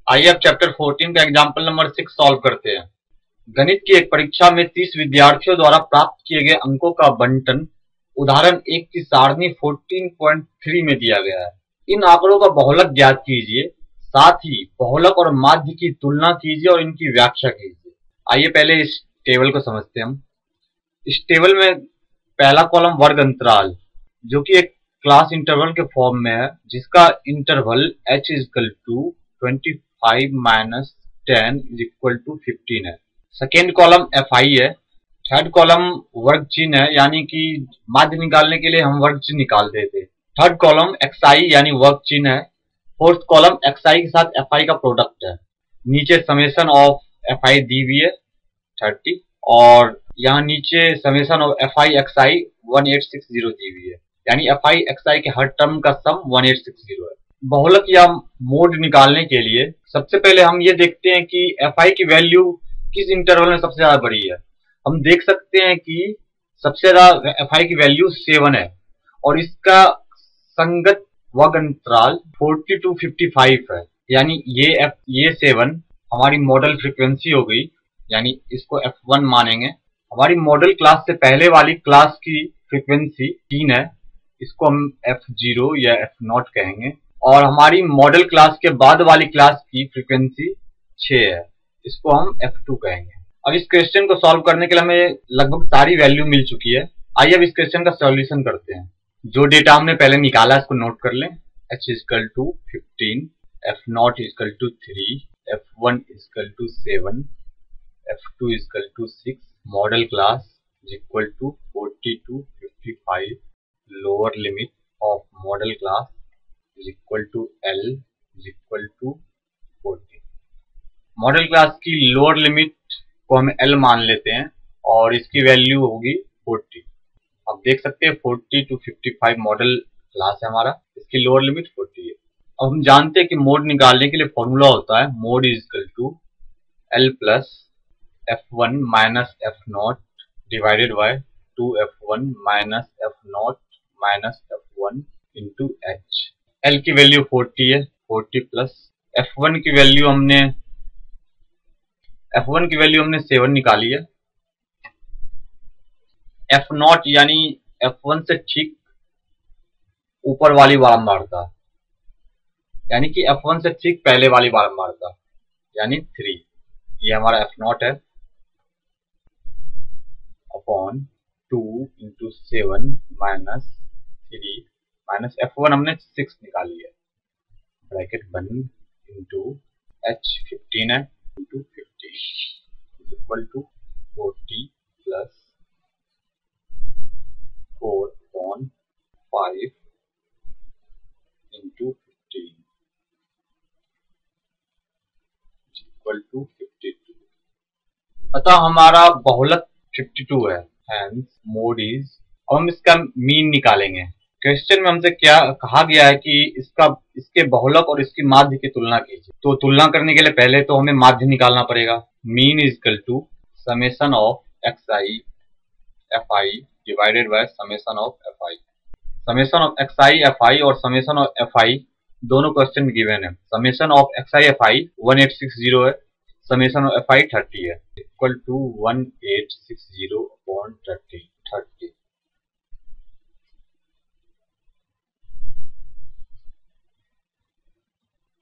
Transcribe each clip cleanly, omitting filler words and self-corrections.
आइए अब चैप्टर 14 का एग्जाम्पल नंबर 6 सॉल्व करते हैं। गणित की एक परीक्षा में 30 विद्यार्थियों द्वारा प्राप्त किए गए अंकों का बंटन उदाहरण 1 की सारणी 14.3 में दिया गया है। इन आंकड़ों का बहुलक ज्ञात कीजिए, साथ ही बहुलक और माध्य की तुलना कीजिए और इनकी व्याख्या कीजिए। आइए पहले इस टेबल को समझते हैं हम। इस टेबल में पहला कॉलम वर्ग अंतराल, जो कि एक क्लास इंटरवल के फॉर्म में है, जिसका interval h is equal to 25 minus 10 is equal to 15 है। सेकेंड कॉलम FI है। थर्ड कॉलम वर्ग चिन्ह है, यानी कि माध्य निकालने के लिए हम वर्ग चिन्ह निकालते थे। थर्ड कॉलम XI यानी वर्ग चिन्ह है। फोर्थ कॉलम XI के साथ FI का प्रोडक्ट है। नीचे समेशन ऑफ FI दी हुई है 30, और यहाँ नीचे समेशन ऑफ FI XI 1860 दी हुई है, यानी FI XI के हर टर्म का सम 1860 है। बहुलक या मोड निकालने के लिए सबसे पहले हम ये देखते हैं कि FI की वैल्यू किस इंटरवल में सबसे ज्यादा बड़ी है। हम देख सकते हैं कि सबसे ज्यादा FI की वैल्यू 7 है और इसका संगत वर्ग अंतराल 40 to 55 है, यानी ये 7 हमारी मॉडल फ्रीक्वेंसी हो गई, यानी इसको F1 मानेंगे। हमारी मॉडल क्लास से पहले वाली क्लास की फ्रीक्वेंसी 3 है, इसको हम F0 या F0 कहेंगे, और हमारी मॉडल क्लास के बाद वाली क्लास की फ्रीक्वेंसी 6 है, इसको हम F2 कहेंगे। अब इस क्वेश्चन को सॉल्व करने के लिए हमें लगभग सारी वैल्यू मिल चुकी है। आइए अब इस क्वेश्चन का सॉल्यूशन करते हैं। जो डेटा हमने पहले निकाला इसको नोट कर लें। h is equal to 15, F0 is equal to 3, F1 is equal to 7, F2 is equal to 6, modal class is equal to 40 to 55, lower limit of modal class is equal to L is equal to 40। Modal class की lower limit को हम L मान लेते हैं और इसकी value होगी 40। आप देख सकते हैं 40 to 55 मॉडल क्लास है हमारा, इसकी लोअर लिमिट 40 है। अब हम जानते हैं कि मोड निकालने के लिए फॉर्मूला होता है mode is equal to L plus F1 minus F0 divided by 2F1 minus F0 minus F1 into H। L की वैल्यू 40 है, 40 प्लस F1 की वैल्यू हमने 7 निकाली है। F0 यानी F1 से ठीक ऊपर वाली बारंबारता, यानी कि F1 से ठीक पहले वाली बारंबारता, यानी 3। ये हमारा F0 है upon 2 into 7 minus 3 minus F1 हमने 6 निकाली है, ब्रैकेट बंद, इंटू H 15 है into 50 is equal to 40 plus 4/5 into 15 equal to 52। अतः हमारा बहुलक 52 है, हेंस मोड इज। अब हम इसका मीन निकालेंगे। क्वेश्चन में हमसे क्या कहा गया है कि इसके बहुलक और इसकी माध्य की तुलना कीजिए। तो तुलना करने के लिए पहले तो हमें माध्य निकालना पड़ेगा। Mean is equal to summation of XI FI divided by summation of FI। Summation of XI FI और समेशन ऑफ FI दोनों क्वेश्चन गिवन है। समेशन ऑफ XI FI 1860 है, समेशन ऑफ FI 30 है, equal to 1860 upon 30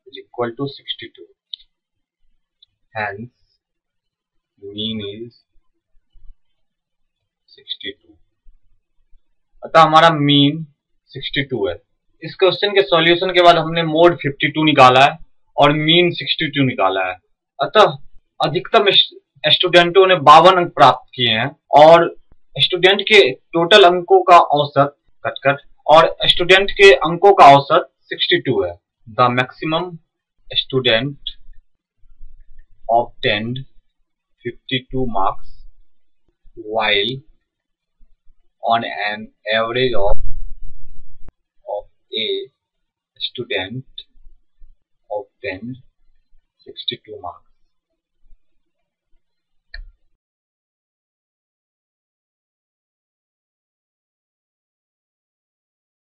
is equal to 62. Hence, mean is 62. अतः हमारा mean 62 है। इस question के सॉल्यूशन के बाद हमने मोड 52 निकाला है और मीन 62 निकाला है। अतः अधिकतम स्टूडेंटों ने 52 अंक प्राप्त किए हैं और स्टूडेंट के टोटल अंकों का औसत कटकर और स्टूडेंट के अंकों का औसत 62 है। The maximum student obtained 52 marks while on an average of a student obtained 62 marks.